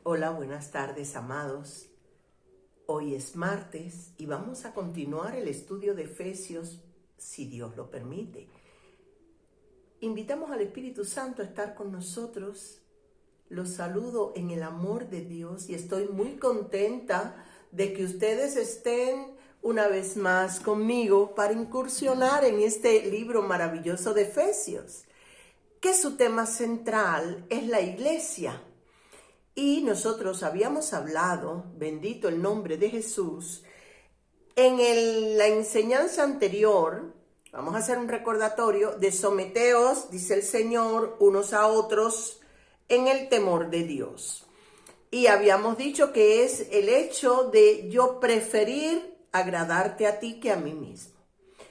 Hola, buenas tardes, amados. Hoy es martes y vamos a continuar el estudio de Efesios, si Dios lo permite. Invitamos al Espíritu Santo a estar con nosotros. Los saludo en el amor de Dios y estoy muy contenta de que ustedes estén una vez más conmigo para incursionar en este libro maravilloso de Efesios, que su tema central es la iglesia. Y nosotros habíamos hablado, bendito el nombre de Jesús, en la enseñanza anterior, vamos a hacer un recordatorio de someteos, dice el Señor, unos a otros en el temor de Dios. Y habíamos dicho que es el hecho de yo preferir agradarte a ti que a mí mismo.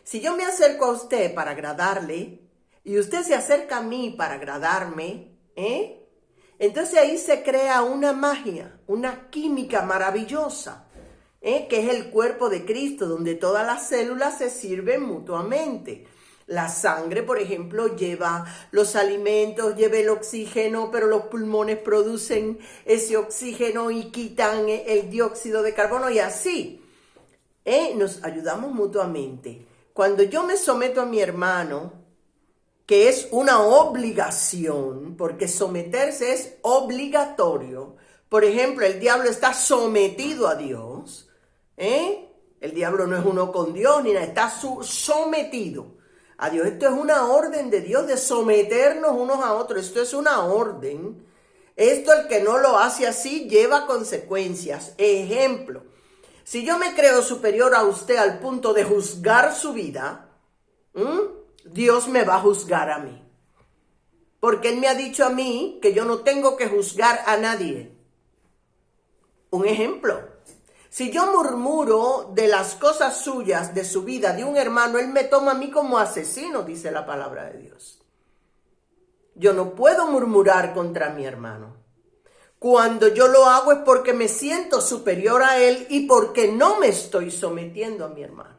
Si yo me acerco a usted para agradarle y usted se acerca a mí para agradarme, entonces ahí se crea una magia, una química maravillosa, que es el cuerpo de Cristo, donde todas las células se sirven mutuamente. La sangre, por ejemplo, lleva los alimentos, lleva el oxígeno, pero los pulmones producen ese oxígeno y quitan el dióxido de carbono y así. Nos ayudamos mutuamente. Cuando yo me someto a mi hermano, que es una obligación, porque someterse es obligatorio. Por ejemplo, el diablo está sometido a Dios. El diablo no es uno con Dios, ni nada, está sometido a Dios. Esto es una orden de Dios de someternos unos a otros. Esto es una orden. Esto, el que no lo hace así, lleva consecuencias. Ejemplo, si yo me creo superior a usted al punto de juzgar su vida, Dios me va a juzgar a mí. Porque Él me ha dicho a mí que yo no tengo que juzgar a nadie. Un ejemplo. Si yo murmuro de las cosas suyas, de su vida, de un hermano, Él me toma a mí como asesino, dice la palabra de Dios. Yo no puedo murmurar contra mi hermano. Cuando yo lo hago es porque me siento superior a Él y porque no me estoy sometiendo a mi hermano.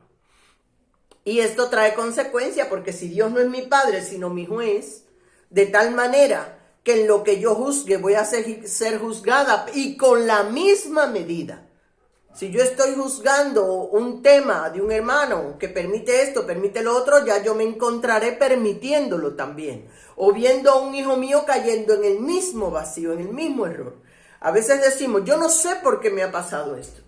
Y esto trae consecuencia porque si Dios no es mi padre, sino mi juez, de tal manera que en lo que yo juzgue voy a ser juzgada y con la misma medida. Si yo estoy juzgando un tema de un hermano que permite esto, permite lo otro, ya yo me encontraré permitiéndolo también. O viendo a un hijo mío cayendo en el mismo vacío, en el mismo error. A veces decimos, yo no sé por qué me ha pasado esto.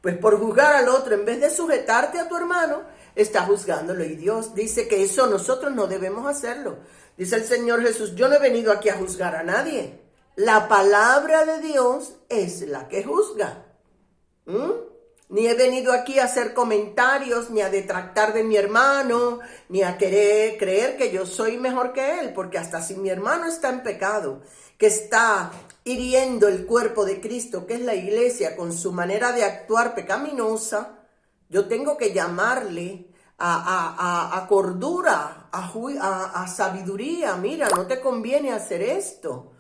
Pues por juzgar al otro, en vez de sujetarte a tu hermano, está juzgándolo. Y Dios dice que eso nosotros no debemos hacerlo. Dice el Señor Jesús, yo no he venido aquí a juzgar a nadie. La palabra de Dios es la que juzga. Ni he venido aquí a hacer comentarios, ni a detractar de mi hermano, ni a querer creer que yo soy mejor que él, porque hasta si mi hermano está en pecado, que está hiriendo el cuerpo de Cristo, que es la iglesia, con su manera de actuar pecaminosa, yo tengo que llamarle a cordura, a sabiduría. Mira, no te conviene hacer esto.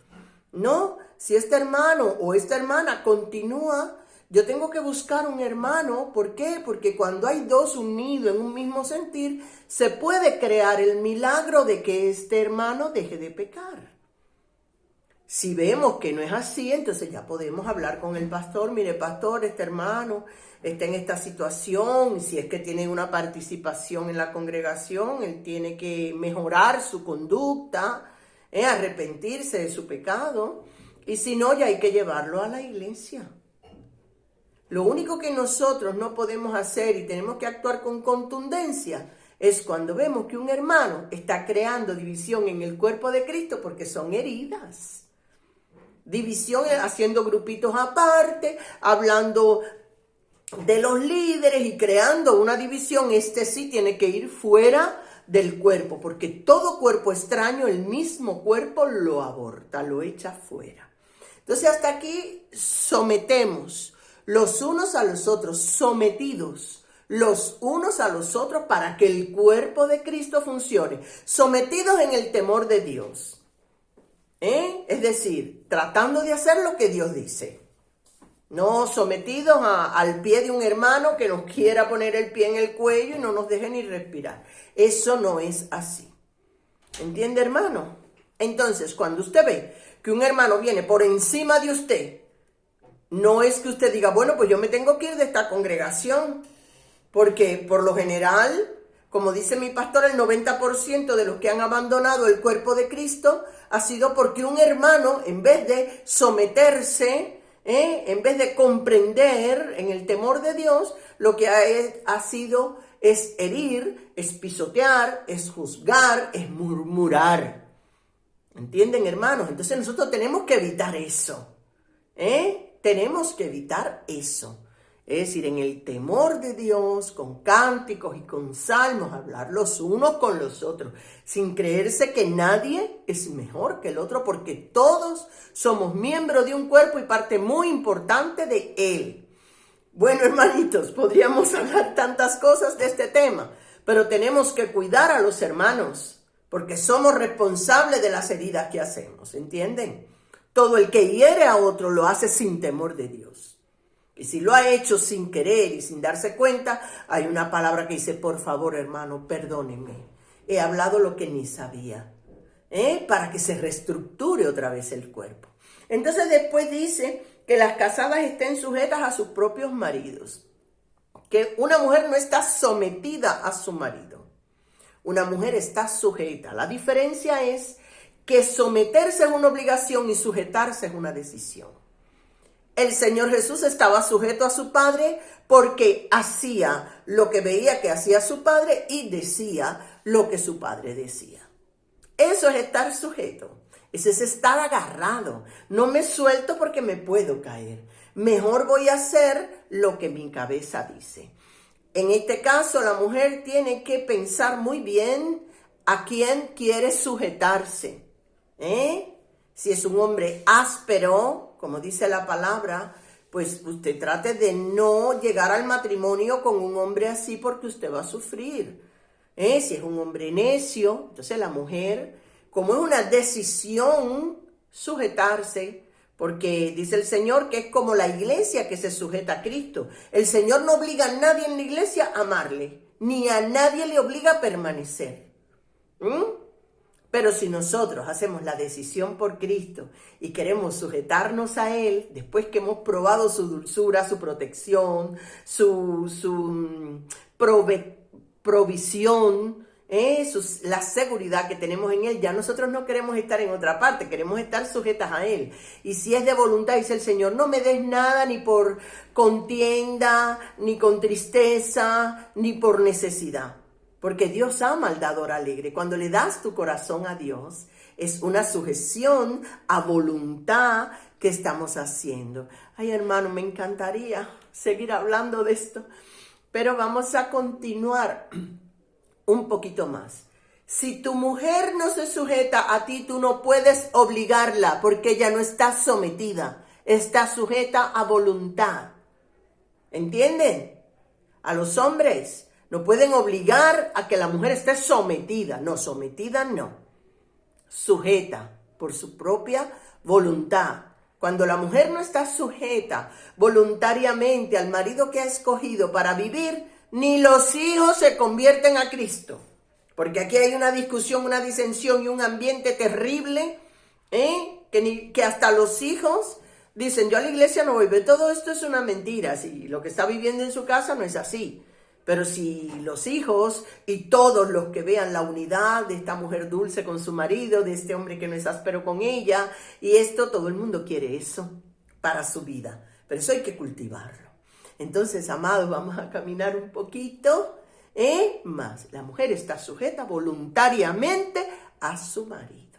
No, si este hermano o esta hermana continúa, yo tengo que buscar un hermano. ¿Por qué? Porque cuando hay dos unidos en un mismo sentir, se puede crear el milagro de que este hermano deje de pecar. Si vemos que no es así, entonces ya podemos hablar con el pastor. Mire, pastor, este hermano está en esta situación. Si es que tiene una participación en la congregación, él tiene que mejorar su conducta, arrepentirse de su pecado. Y si no, ya hay que llevarlo a la iglesia. Lo único que nosotros no podemos hacer y tenemos que actuar con contundencia es cuando vemos que un hermano está creando división en el cuerpo de Cristo, porque son heridas. División haciendo grupitos aparte, hablando de los líderes y creando una división. Este sí tiene que ir fuera del cuerpo, porque todo cuerpo extraño, el mismo cuerpo lo aborta, lo echa fuera. Entonces hasta aquí sometemos los unos a los otros, sometidos los unos a los otros para que el cuerpo de Cristo funcione, sometidos en el temor de Dios. Es decir, tratando de hacer lo que Dios dice. No sometidos al pie de un hermano que nos quiera poner el pie en el cuello y no nos deje ni respirar. Eso no es así. ¿Entiende, hermano? Entonces, cuando usted ve que un hermano viene por encima de usted No es que usted diga, bueno, pues yo me tengo que ir de esta congregación, porque por lo general, como dice mi pastor, el 90% de los que han abandonado el cuerpo de Cristo ha sido porque un hermano, en vez de someterse, en vez de comprender en el temor de Dios, lo que ha sido es herir, es pisotear, es juzgar, es murmurar. ¿Entienden, hermanos? Entonces nosotros tenemos que evitar eso. Tenemos que evitar eso. Es decir, en el temor de Dios, con cánticos y con salmos, hablar los unos con los otros, sin creerse que nadie es mejor que el otro, porque todos somos miembros de un cuerpo y parte muy importante de él. Bueno, hermanitos, podríamos hablar tantas cosas de este tema, pero tenemos que cuidar a los hermanos, porque somos responsables de las heridas que hacemos, ¿entienden? Todo el que hiere a otro lo hace sin temor de Dios. Y si lo ha hecho sin querer y sin darse cuenta, hay una palabra que dice, por favor, hermano, perdóneme. He hablado lo que ni sabía, para que se reestructure otra vez el cuerpo. Entonces después dice que las casadas estén sujetas a sus propios maridos. Que una mujer no está sometida a su marido. Una mujer está sujeta. La diferencia es que someterse es una obligación y sujetarse es una decisión. El Señor Jesús estaba sujeto a su Padre porque hacía lo que veía que hacía su Padre y decía lo que su Padre decía. Eso es estar sujeto. Eso es estar agarrado. No me suelto porque me puedo caer. Mejor voy a hacer lo que mi cabeza dice. En este caso, la mujer tiene que pensar muy bien a quién quiere sujetarse. Si es un hombre áspero, como dice la palabra, pues usted trate de no llegar al matrimonio con un hombre así porque usted va a sufrir. Si es un hombre necio, entonces la mujer, como es una decisión sujetarse, porque dice el Señor que es como la iglesia que se sujeta a Cristo. El Señor no obliga a nadie en la iglesia a amarle, ni a nadie le obliga a permanecer. Pero si nosotros hacemos la decisión por Cristo y queremos sujetarnos a Él, después que hemos probado su dulzura, su protección, su provisión, la seguridad que tenemos en Él, ya nosotros no queremos estar en otra parte, queremos estar sujetas a Él. Y si es de voluntad, dice el Señor, no me des nada ni por contienda, ni con tristeza, ni por necesidad. Porque Dios ama al dador alegre. Cuando le das tu corazón a Dios, es una sujeción a voluntad que estamos haciendo. Ay, hermano, me encantaría seguir hablando de esto, pero vamos a continuar un poquito más. Si tu mujer no se sujeta a ti, tú no puedes obligarla, porque ella no está sometida, está sujeta a voluntad. ¿Entienden? A los hombres no pueden obligar a que la mujer esté sometida. No, sometida no. Sujeta por su propia voluntad. Cuando la mujer no está sujeta voluntariamente al marido que ha escogido para vivir, ni los hijos se convierten a Cristo. Porque aquí hay una discusión, una disensión y un ambiente terrible, que hasta los hijos dicen, yo a la iglesia no voy, pero todo esto es una mentira. Si lo que está viviendo en su casa no es así. Pero si los hijos y todos los que vean la unidad de esta mujer dulce con su marido, de este hombre que no es áspero con ella, y esto, todo el mundo quiere eso para su vida. Pero eso hay que cultivarlo. Entonces, amados, vamos a caminar un poquito más. La mujer está sujeta voluntariamente a su marido.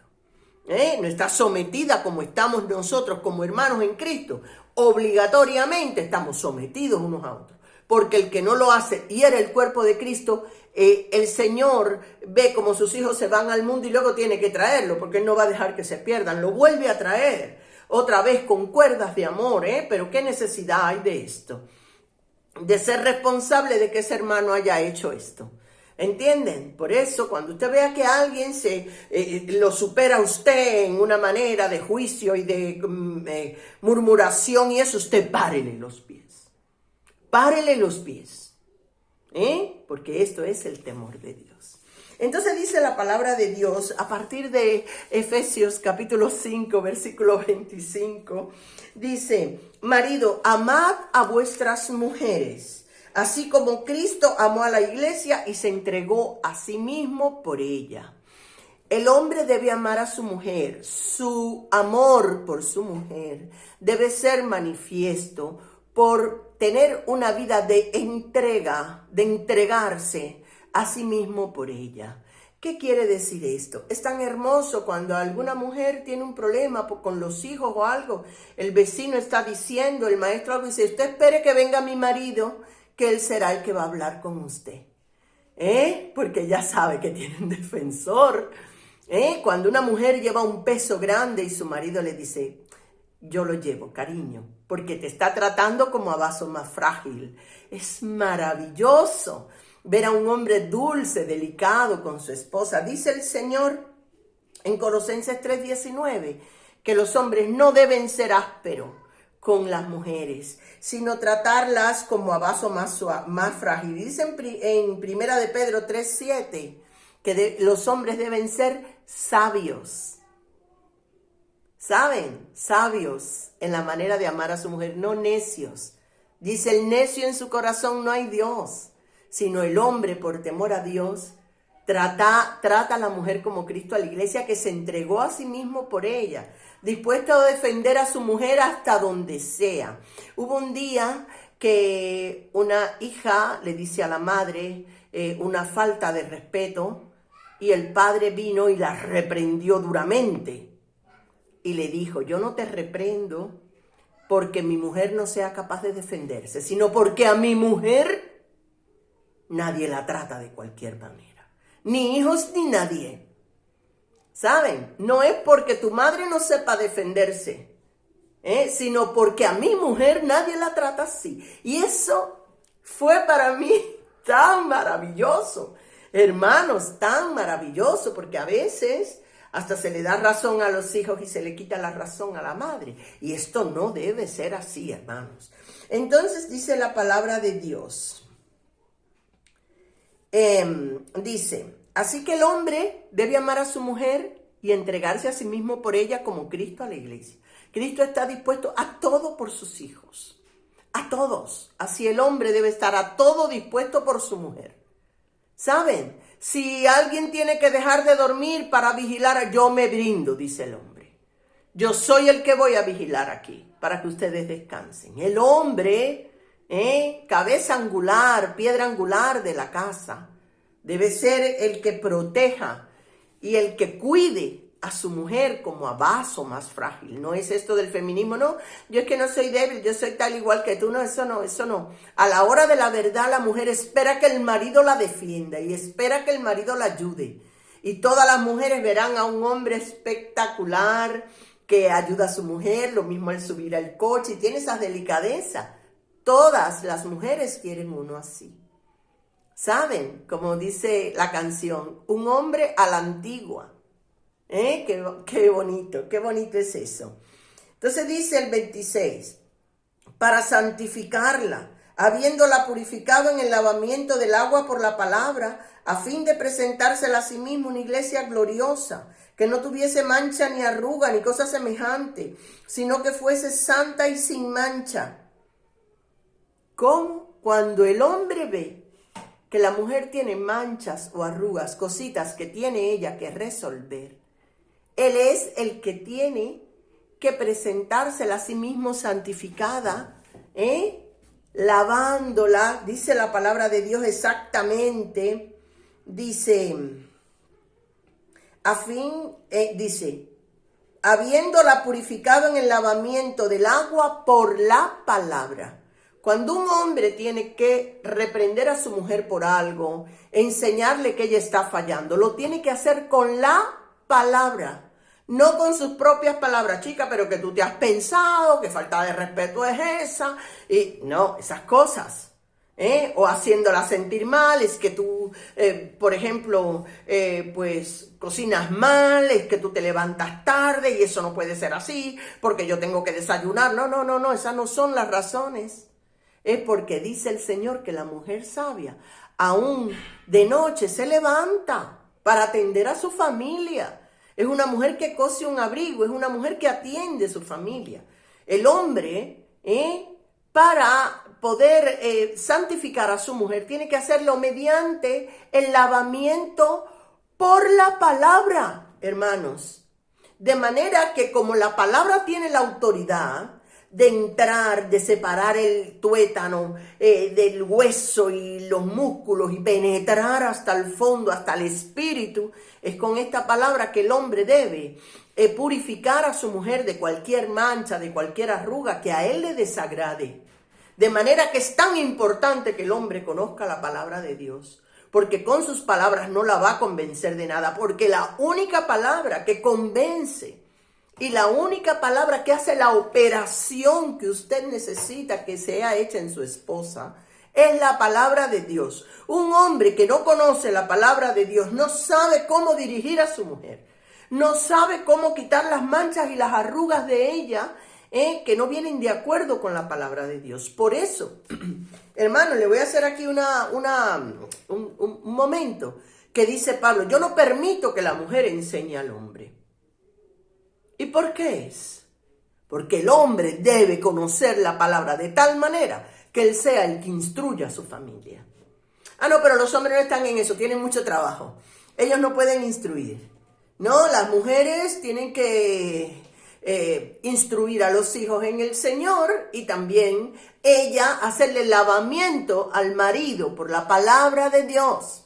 No está sometida como estamos nosotros como hermanos en Cristo. Obligatoriamente estamos sometidos unos a otros. Porque el que no lo hace hiere el cuerpo de Cristo, el Señor ve como sus hijos se van al mundo y luego tiene que traerlo, porque Él no va a dejar que se pierdan, lo vuelve a traer otra vez con cuerdas de amor, pero ¿qué necesidad hay de esto? De ser responsable de que ese hermano haya hecho esto. ¿Entienden? Por eso, cuando usted vea que alguien lo supera a usted en una manera de juicio y de murmuración y eso, usted párele los pies. Párele los pies, porque esto es el temor de Dios. Entonces dice la palabra de Dios a partir de Efesios capítulo 5, versículo 25, dice, marido, amad a vuestras mujeres, así como Cristo amó a la iglesia y se entregó a sí mismo por ella. El hombre debe amar a su mujer. Su amor por su mujer debe ser manifiesto por tener una vida de entrega, de entregarse a sí mismo por ella. ¿Qué quiere decir esto? Es tan hermoso cuando alguna mujer tiene un problema con los hijos o algo. El vecino está diciendo, el maestro algo dice, usted espere que venga mi marido, que él será el que va a hablar con usted. Porque ya sabe que tiene un defensor. Cuando una mujer lleva un peso grande y su marido le dice, yo lo llevo, cariño, porque te está tratando como a vaso más frágil. Es maravilloso ver a un hombre dulce, delicado con su esposa. Dice el Señor en Colosenses 3:19 que los hombres no deben ser ásperos con las mujeres, sino tratarlas como a vaso más frágil. Dice en Primera de Pedro 3:7 que los hombres deben ser sabios. ¿Saben? Sabios en la manera de amar a su mujer, no necios. Dice el necio en su corazón no hay Dios, sino el hombre por temor a Dios trata a la mujer como Cristo a la iglesia, que se entregó a sí mismo por ella, dispuesto a defender a su mujer hasta donde sea. Hubo un día que una hija le dice a la madre una falta de respeto, y el padre vino y la reprendió duramente. Y le dijo, yo no te reprendo porque mi mujer no sea capaz de defenderse, sino porque a mi mujer nadie la trata de cualquier manera. Ni hijos ni nadie. ¿Saben? No es porque tu madre no sepa defenderse, sino porque a mi mujer nadie la trata así. Y eso fue para mí tan maravilloso. Hermanos, tan maravilloso, porque a veces hasta se le da razón a los hijos y se le quita la razón a la madre. Y esto no debe ser así, hermanos. Entonces dice la palabra de Dios. Dice, así que el hombre debe amar a su mujer y entregarse a sí mismo por ella como Cristo a la iglesia. Cristo está dispuesto a todo por sus hijos. A todos. Así el hombre debe estar a todo dispuesto por su mujer. ¿Saben? Si alguien tiene que dejar de dormir para vigilar, yo me brindo, dice el hombre. Yo soy el que voy a vigilar aquí para que ustedes descansen. El hombre, cabeza angular, piedra angular de la casa, debe ser el que proteja y el que cuide a su mujer como a vaso más frágil. No es esto del feminismo, no, yo es que no soy débil, yo soy tal igual que tú, no, eso no. A la hora de la verdad la mujer espera que el marido la defienda y espera que el marido la ayude. Y todas las mujeres verán a un hombre espectacular que ayuda a su mujer, lo mismo el subir al coche y tiene esa delicadeza. Todas las mujeres quieren uno así. ¿Saben? Como dice la canción, un hombre a la antigua. Qué bonito es eso. Entonces dice el 26, para santificarla, habiéndola purificado en el lavamiento del agua por la palabra, a fin de presentársela a sí mismo una iglesia gloriosa, que no tuviese mancha ni arruga ni cosa semejante, sino que fuese santa y sin mancha. ¿Cómo? Cuando el hombre ve que la mujer tiene manchas o arrugas, cositas que tiene ella que resolver, él es el que tiene que presentársela a sí mismo santificada, lavándola, dice la palabra de Dios exactamente, dice, dice, habiéndola purificado en el lavamiento del agua por la palabra. Cuando un hombre tiene que reprender a su mujer por algo, enseñarle que ella está fallando, lo tiene que hacer con la palabra. No con sus propias palabras, chica, pero que tú te has pensado, que falta de respeto es esa. Y no, esas cosas. O haciéndola sentir mal, es que tú, por ejemplo, pues cocinas mal, es que tú te levantas tarde y eso no puede ser así, porque yo tengo que desayunar. No, esas no son las razones. Es porque dice el Señor que la mujer sabia, aún de noche se levanta para atender a su familia. Es una mujer que cose un abrigo, es una mujer que atiende a su familia. El hombre, para poder santificar a su mujer, tiene que hacerlo mediante el lavamiento por la palabra, hermanos. De manera que como la palabra tiene la autoridad de entrar, de separar el tuétano del hueso y los músculos y penetrar hasta el fondo, hasta el espíritu, es con esta palabra que el hombre debe purificar a su mujer de cualquier mancha, de cualquier arruga que a él le desagrade. De manera que es tan importante que el hombre conozca la palabra de Dios, porque con sus palabras no la va a convencer de nada, porque la única palabra que convence y la única palabra que hace la operación que usted necesita que sea hecha en su esposa es la palabra de Dios. Un hombre que no conoce la palabra de Dios no sabe cómo dirigir a su mujer, no sabe cómo quitar las manchas y las arrugas de ella que no vienen de acuerdo con la palabra de Dios. Por eso, hermano, le voy a hacer aquí un momento que dice Pablo: yo no permito que la mujer enseñe al hombre. ¿Y por qué es? Porque el hombre debe conocer la palabra de tal manera que él sea el que instruya a su familia. Ah, no, pero los hombres no están en eso, tienen mucho trabajo. Ellos no pueden instruir. No, las mujeres tienen que instruir a los hijos en el Señor y también ella hacerle lavamiento al marido por la palabra de Dios.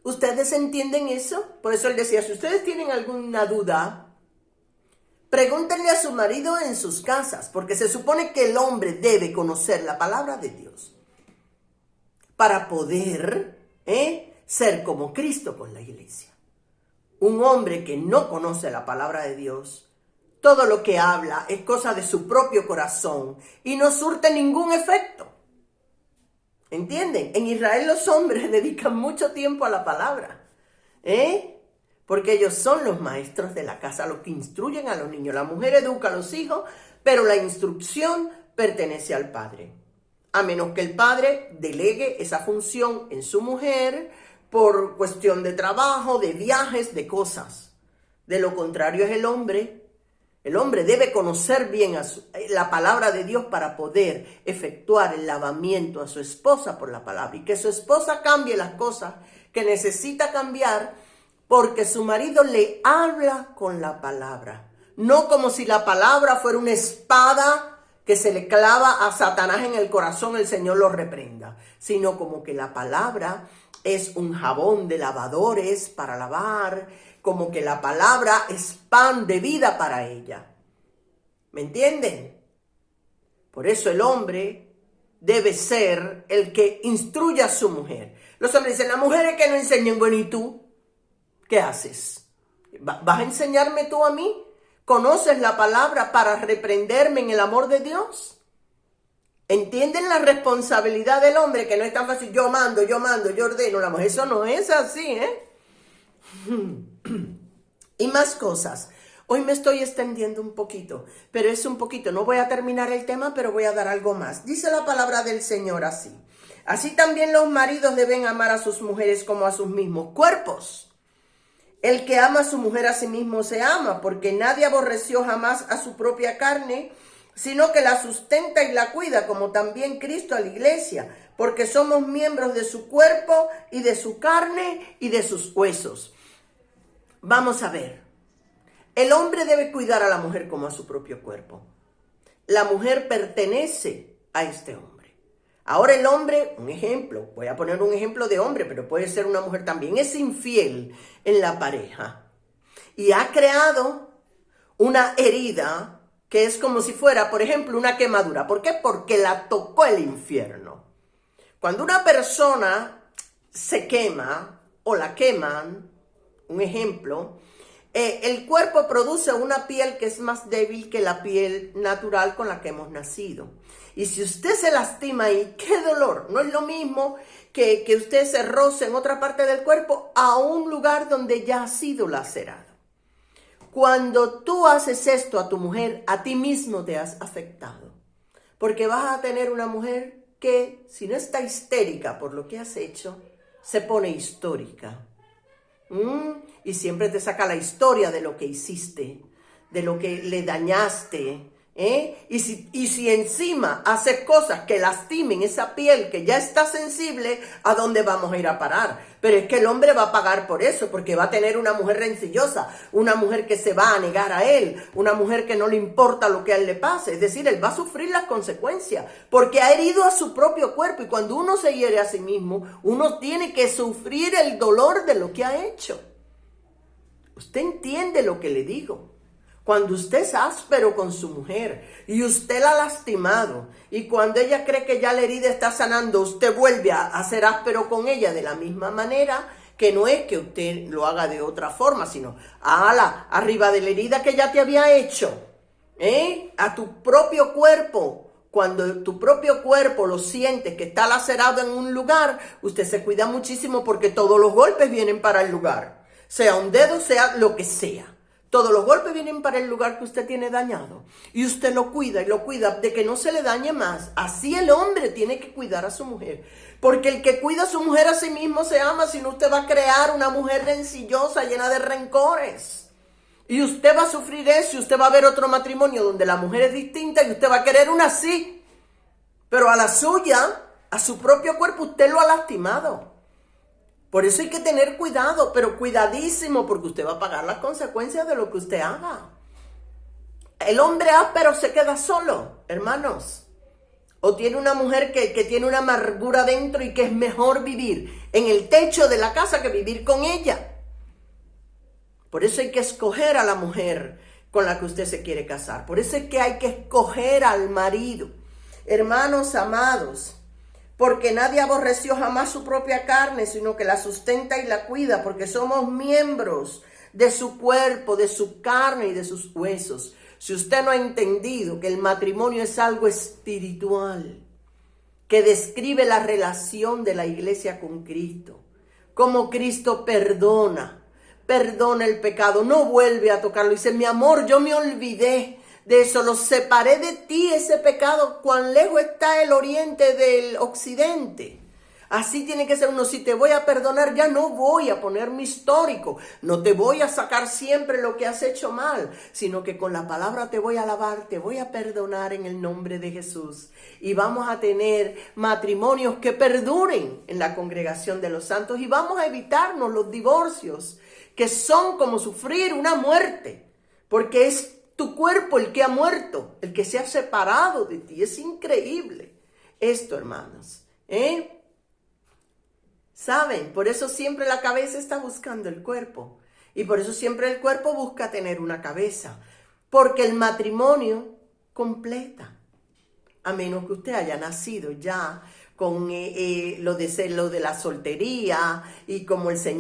¿Ustedes entienden eso? Por eso él decía, si ustedes tienen alguna duda, pregúntenle a su marido en sus casas, porque se supone que el hombre debe conocer la palabra de Dios para poder ser como Cristo con la iglesia. Un hombre que no conoce la palabra de Dios, todo lo que habla es cosa de su propio corazón y no surte ningún efecto. ¿Entienden? En Israel los hombres dedican mucho tiempo a la palabra, porque ellos son los maestros de la casa, los que instruyen a los niños. La mujer educa a los hijos, pero la instrucción pertenece al padre. A menos que el padre delegue esa función en su mujer por cuestión de trabajo, de viajes, de cosas. De lo contrario es el hombre. El hombre debe conocer bien la palabra de Dios para poder efectuar el lavamiento a su esposa por la palabra. Y que su esposa cambie las cosas que necesita cambiar, porque su marido le habla con la palabra. No como si la palabra fuera una espada que se le clava a Satanás en el corazón, el Señor lo reprenda. Sino como que la palabra es un jabón de lavadores para lavar, como que la palabra es pan de vida para ella. ¿Me entienden? Por eso el hombre debe ser el que instruya a su mujer. Los hombres dicen, las mujeres que no enseñan, bueno, ¿y tú? ¿Qué haces? ¿Vas a enseñarme tú a mí? ¿Conoces la palabra para reprenderme en el amor de Dios? ¿Entienden la responsabilidad del hombre? Que no es tan fácil, yo mando, yo ordeno. La mujer, eso no es así, Y más cosas. Hoy me estoy extendiendo un poquito, pero es un poquito. No voy a terminar el tema, pero voy a dar algo más. Dice la palabra del Señor así. Así también los maridos deben amar a sus mujeres como a sus mismos cuerpos. El que ama a su mujer a sí mismo se ama, porque nadie aborreció jamás a su propia carne, sino que la sustenta y la cuida, como también Cristo a la iglesia, porque somos miembros de su cuerpo y de su carne y de sus huesos. Vamos a ver. El hombre debe cuidar a la mujer como a su propio cuerpo. La mujer pertenece a este hombre. Ahora el hombre, un ejemplo, voy a poner un ejemplo de hombre, pero puede ser una mujer también, es infiel en la pareja y ha creado una herida que es como si fuera, por ejemplo, una quemadura. ¿Por qué? Porque la tocó el infierno. Cuando una persona se quema o la queman, un ejemplo, el cuerpo produce una piel que es más débil que la piel natural con la que hemos nacido. Y si usted se lastima ahí, ¡qué dolor! No es lo mismo que usted se roce en otra parte del cuerpo a un lugar donde ya ha sido lacerado. Cuando tú haces esto a tu mujer, a ti mismo te has afectado. Porque vas a tener una mujer que, si no está histérica por lo que has hecho, se pone histórica. Y siempre te saca la historia de lo que hiciste, de lo que le dañaste. Y si encima haces cosas que lastimen esa piel que ya está sensible, ¿a dónde vamos a ir a parar? Pero es que el hombre va a pagar por eso, porque va a tener una mujer rencillosa, una mujer que se va a negar a él, una mujer que no le importa lo que a él le pase. Es decir, él va a sufrir las consecuencias, porque ha herido a su propio cuerpo. Y cuando uno se hiere a sí mismo, uno tiene que sufrir el dolor de lo que ha hecho. ¿Usted entiende lo que le digo? Cuando usted es áspero con su mujer y usted la ha lastimado y cuando ella cree que ya la herida está sanando, usted vuelve a ser áspero con ella de la misma manera, que no es que usted lo haga de otra forma, sino ala, arriba de la herida que ya te había hecho, a tu propio cuerpo. Cuando tu propio cuerpo lo sientes que está lacerado en un lugar, usted se cuida muchísimo porque todos los golpes vienen para el lugar, sea un dedo, sea lo que sea. Todos los golpes vienen para el lugar que usted tiene dañado. Y usted lo cuida y lo cuida de que no se le dañe más. Así el hombre tiene que cuidar a su mujer. Porque el que cuida a su mujer a sí mismo se ama. Si no, usted va a crear una mujer rencillosa, llena de rencores. Y usted va a sufrir eso y usted va a ver otro matrimonio donde la mujer es distinta y usted va a querer una así. Pero a la suya, a su propio cuerpo, usted lo ha lastimado. Por eso hay que tener cuidado, pero cuidadísimo, porque usted va a pagar las consecuencias de lo que usted haga. El hombre áspero se queda solo, hermanos. O tiene una mujer que tiene una amargura dentro y que es mejor vivir en el techo de la casa que vivir con ella. Por eso hay que escoger a la mujer con la que usted se quiere casar. Por eso es que hay que escoger al marido. Hermanos amados, porque nadie aborreció jamás su propia carne, sino que la sustenta y la cuida, porque somos miembros de su cuerpo, de su carne y de sus huesos. Si usted no ha entendido que el matrimonio es algo espiritual, que describe la relación de la iglesia con Cristo, cómo Cristo perdona el pecado, no vuelve a tocarlo. Dice, mi amor, yo me olvidé de eso, lo separé de ti, ese pecado. Cuán lejos está el oriente del occidente. Así tiene que ser uno. Si te voy a perdonar, ya no voy a poner mi histórico. No te voy a sacar siempre lo que has hecho mal, sino que con la palabra te voy a alabar, te voy a perdonar en el nombre de Jesús. Y vamos a tener matrimonios que perduren en la congregación de los santos. Y vamos a evitarnos los divorcios, que son como sufrir una muerte, porque es tu cuerpo el que ha muerto, el que se ha separado de ti. Es increíble esto, hermanos. ¿Saben? Por eso siempre la cabeza está buscando el cuerpo. Y por eso siempre el cuerpo busca tener una cabeza. Porque el matrimonio completa. A menos que usted haya nacido ya con lo de la soltería y como el Señor